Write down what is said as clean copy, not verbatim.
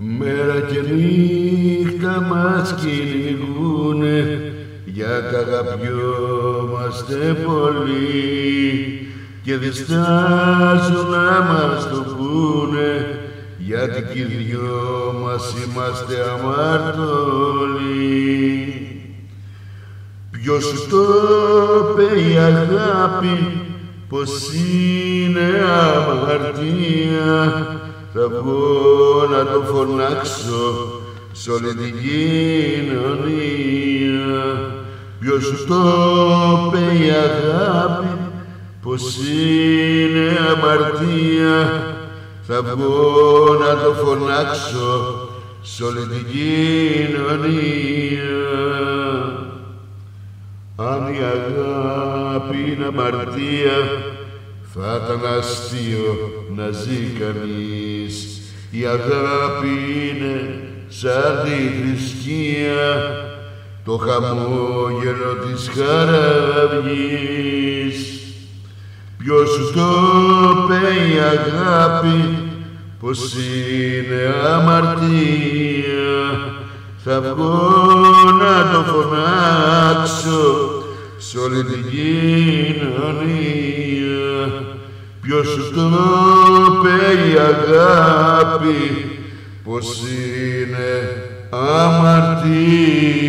Μέρα και νύχτα μας κυνηγούνε, γιατί αγαπιόμαστε πολύ και διστάζουν να μας το πούνε, γιατί κι οι δυο μας είμαστε αμαρτωλοί. Ποιος σου το είπε η αγάπη, πως είναι αμαρτία, θα βγω να το φωνάξω σ' όλη την κοινωνία. Ποιος σου το είπε η αγάπη, πως είναι αμαρτία, θα βγω να το φωνάξω σ' όλη την κοινωνία. Αν η αγάπη είναι αμαρτία, θα ήταν αστείο να ζει κανείς. Η αγάπη είναι σαν τη θρησκεία, το χαμόγελο της χαραυγής. Ποιος σου το είπε η αγάπη, πως είναι αμαρτία, θα βγω να το φωνάξω σ' όλη την κοινωνία. Ποιος σου το είπε η αγάπη, πως είναι αμαρτία.